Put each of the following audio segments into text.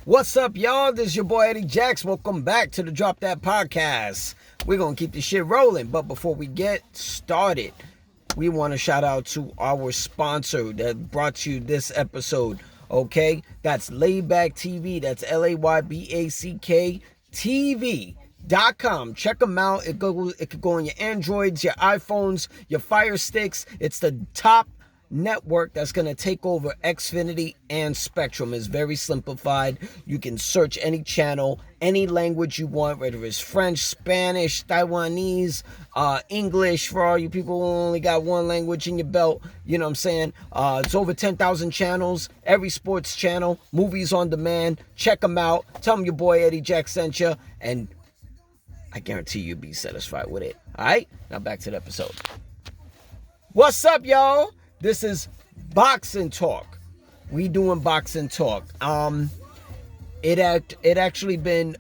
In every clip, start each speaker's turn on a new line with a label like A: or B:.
A: What's up, y'all? This is your boy Eddie Jax. Welcome back to the Drop That Podcast. We're going to keep this shit rolling. But before we get started, we want to shout out to our sponsor that brought you this episode. Okay? That's Layback TV. That's Layback TV.com. Check them out. It could go on your Androids, your iPhones, your Fire Sticks. It's the top network that's going to take over Xfinity and Spectrum. Is very simplified. You can search any channel, any language you want, whether it's French, Spanish, Taiwanese, English, for all you people who only got one language in your belt. You know what I'm saying? It's over 10,000 channels, every sports channel, movies on demand. Check them out. Tell them your boy Eddie Jax sent you, and I guarantee you'll be satisfied with it. All right? Now back to the episode. What's up, y'all? This is Boxing Talk. We doing Boxing Talk. It actually been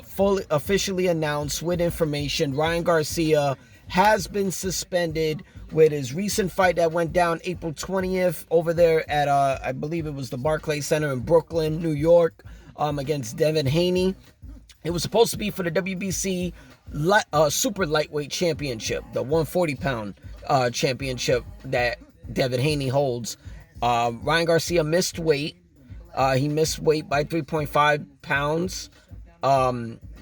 A: fully officially announced with information. Ryan Garcia has been suspended with his recent fight that went down April 20th over there at I believe it was the Barclays Center in Brooklyn, New York, against Devin Haney. It was supposed to be for the WBC Super Lightweight Championship, the 140-pound championship that Devin Haney holds. Ryan Garcia missed weight. He missed weight by 3.5 pounds.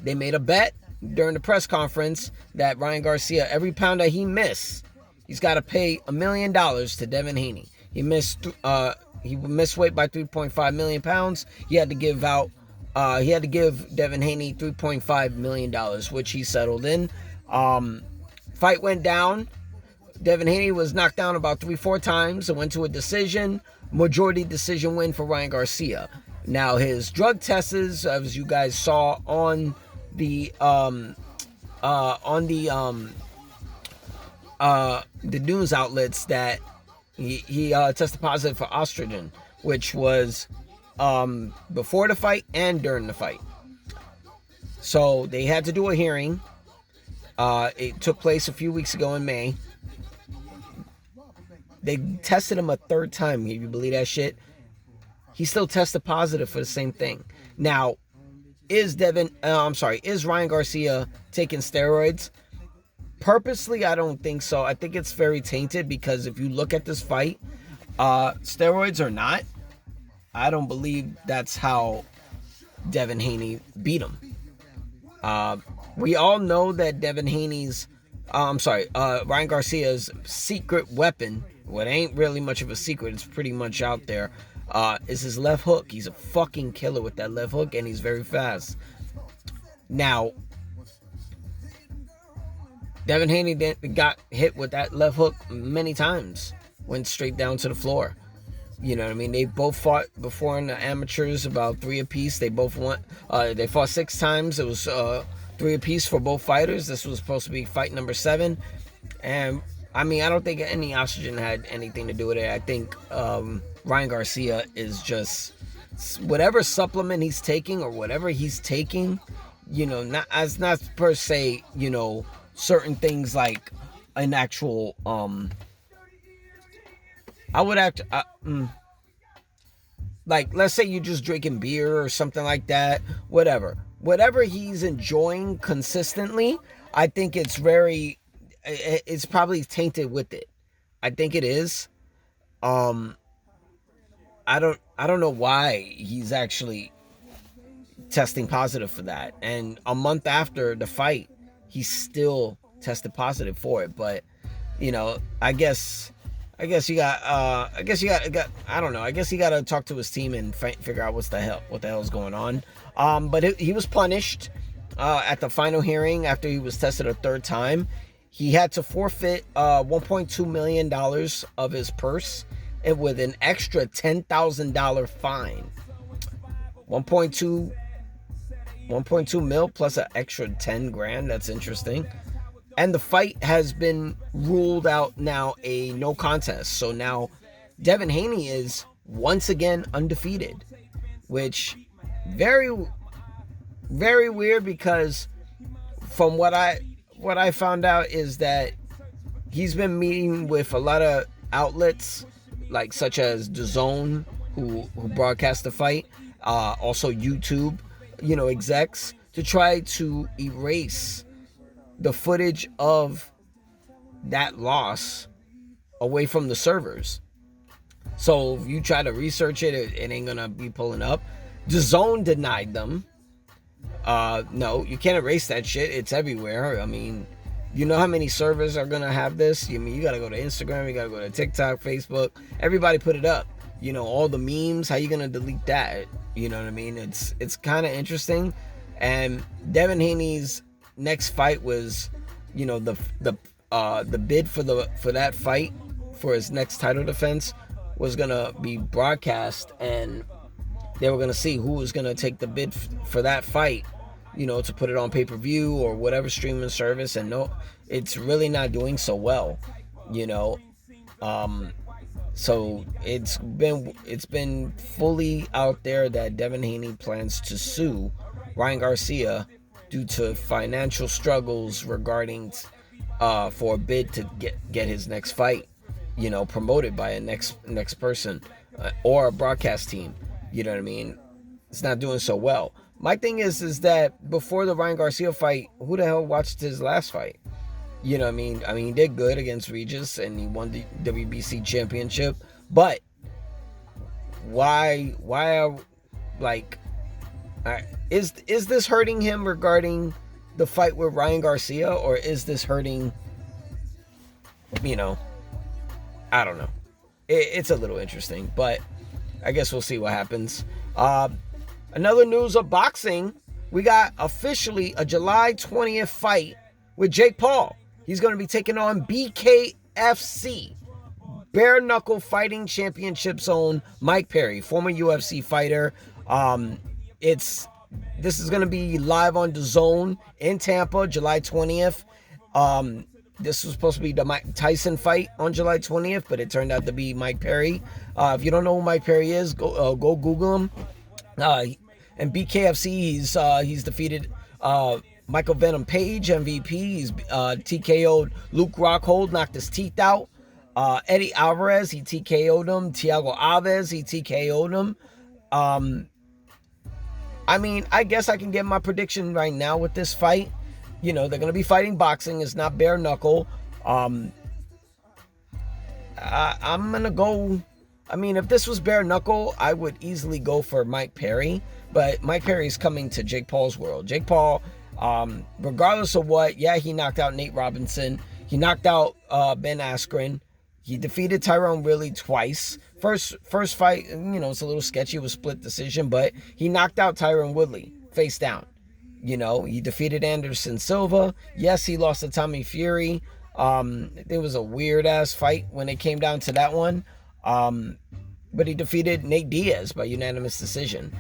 A: They made a bet during the press conference that Ryan Garcia, every pound that he missed, he's got to pay $1 million to Devin Haney. He missed weight by 3.5 million pounds. He had to give Devin Haney $3.5 million, which he settled in. Fight went down. Devin Haney was knocked down about 3-4 times and went to a decision. Majority decision win for Ryan Garcia. Now his drug tests, as you guys saw on the news outlets, that he tested positive for estrogen, which was before the fight and during the fight. So they had to do a hearing. It took place a few weeks ago in May. They tested him a third time. Can you believe that shit? He still tested positive for the same thing. Now, is Ryan Garcia taking steroids? Purposely, I don't think so. I think it's very tainted, because if you look at this fight, steroids or not, I don't believe that's how Devin Haney beat him. We all know that Ryan Garcia's secret weapon, what ain't really much of a secret, it's pretty much out there, is his left hook. He's a fucking killer with that left hook, and he's very fast. Now, Devin Haney got hit with that left hook many times. Went straight down to the floor. You know what I mean? They both fought before in the amateurs, about 3 apiece. They both won. They fought 6 times. It was 3 apiece for both fighters. This was supposed to be fight number 7. And, I mean, I don't think any oxygen had anything to do with it. I think Ryan Garcia is just, whatever supplement he's taking or whatever he's taking, you know, not per se, you know, certain things like an actual, like, let's say you're just drinking beer or something like that, whatever he's enjoying consistently, I think it's probably tainted with it. I think it is. I don't know why he's actually testing positive for that. And a month after the fight, he still tested positive for it. But, you know, I guess you got I don't know. I guess he got to talk to his team and figure out what the hell's going on. But he was punished at the final hearing after he was tested a third time. He had to forfeit $1.2 million of his purse, and with an extra $10,000 fine. 1.2 mil plus an extra 10 grand. That's interesting. And the fight has been ruled out now a no contest. So now Devin Haney is once again undefeated, which very, very weird, because from what I found out is that he's been meeting with a lot of outlets, like such as DAZN, who broadcast the fight, also YouTube, execs, to try to erase the footage of that loss away from the servers. So if you try to research it, it ain't gonna be pulling up. DAZN denied them. No, you can't erase that shit. It's everywhere. I mean, you know how many servers are gonna have this? You gotta go to Instagram, you gotta go to TikTok, Facebook. Everybody put it up. All the memes. How you gonna delete that? You know what I mean? It's kind of interesting. And Devin Haney's next fight was, the bid for that fight for his next title defense was gonna be broadcast, and they were gonna see who was gonna take the bid for that fight, to put it on pay-per-view or whatever streaming service. And no, it's really not doing so well, So it's been fully out there that Devin Haney plans to sue Ryan Garcia due to financial struggles regarding for a bid to get his next fight, promoted by a next person or a broadcast team. You know what I mean? It's not doing so well. My thing is that before the Ryan Garcia fight, who the hell watched his last fight? You know what I mean? He did good against Regis and he won the WBC championship. But why are, is this hurting him regarding the fight with Ryan Garcia, or is this hurting, I don't know. It's a little interesting, but I guess we'll see what happens. Another news of boxing, we got officially a July 20th fight with Jake Paul. He's going to be taking on BKFC, Bare Knuckle Fighting Championship's own Mike Perry, former UFC fighter. This is going to be live on DAZN in Tampa, July 20th. This was supposed to be the Mike Tyson fight on July 20th, but it turned out to be Mike Perry. If you don't know who Mike Perry is, go Google him. And BKFC, he's defeated Michael Venom Page, MVP. He's TKO'd Luke Rockhold, knocked his teeth out. Eddie Alvarez, he TKO'd him. Thiago Alves, he TKO'd him. I guess I can get my prediction right now with this fight. They're going to be fighting boxing. It's not bare knuckle. I'm going to go... if this was bare knuckle, I would easily go for Mike Perry. But Mike Perry's coming to Jake Paul's world. Jake Paul, regardless of what, he knocked out Nate Robinson. He knocked out Ben Askren. He defeated Tyrone Woodley twice. First fight, it's a little sketchy. It was split decision, but he knocked out Tyrone Woodley face down. He defeated Anderson Silva. Yes, he lost to Tommy Fury. It was a weird-ass fight when it came down to that one. But he defeated Nate Diaz by unanimous decision.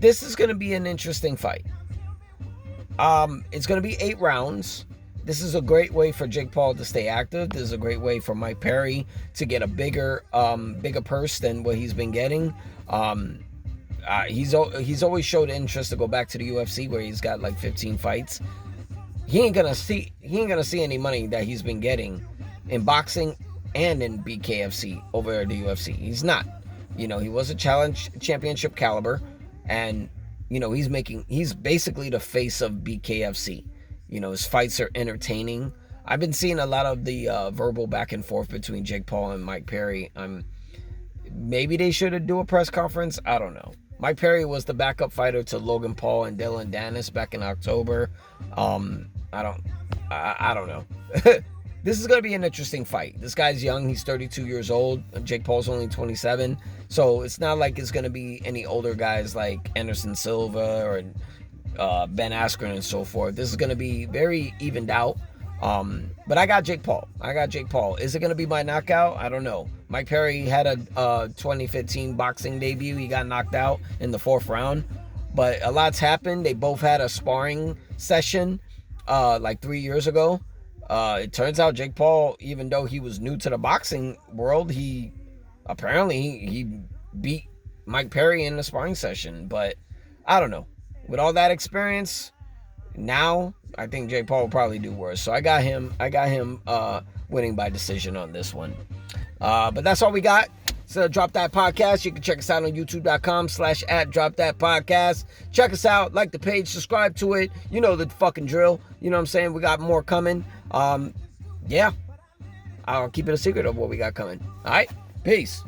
A: This is going to be an interesting fight. It's going to be 8 rounds. This is a great way for Jake Paul to stay active. This is a great way for Mike Perry to get a bigger purse than what he's been getting. He's always showed interest to go back to the UFC, where he's got like 15 fights. He ain't gonna see any money that he's been getting in boxing and in BKFC over at the UFC. He's not. He was a challenge championship caliber, and he's basically the face of BKFC. His fights are entertaining. I've been seeing a lot of the verbal back and forth between Jake Paul and Mike Perry. Maybe they should do a press conference. I don't know. Mike Perry was the backup fighter to Logan Paul and Dylan Dennis back in October. I don't know. This is going to be an interesting fight. This guy's young. He's 32 years old. Jake Paul's only 27. So it's not like it's going to be any older guys like Anderson Silva or Ben Askren and so forth. This is going to be very evened out. But I got Jake Paul. Is it going to be my knockout? I don't know. Mike Perry had a 2015 boxing debut. He got knocked out in the 4th round. But a lot's happened. They both had a sparring session like 3 years ago. It turns out Jake Paul, even though he was new to the boxing world, he beat Mike Perry in the sparring session. But I don't know. With all that experience, now I think Jake Paul will probably do worse. So I got him winning by decision on this one. But that's all we got. So Drop That Podcast. You can check us out on youtube.com/@DropThatPodcast. Check us out. Like the page. Subscribe to it. You know the fucking drill. You know what I'm saying? We got more coming. Yeah. I'll keep it a secret of what we got coming. All right? Peace.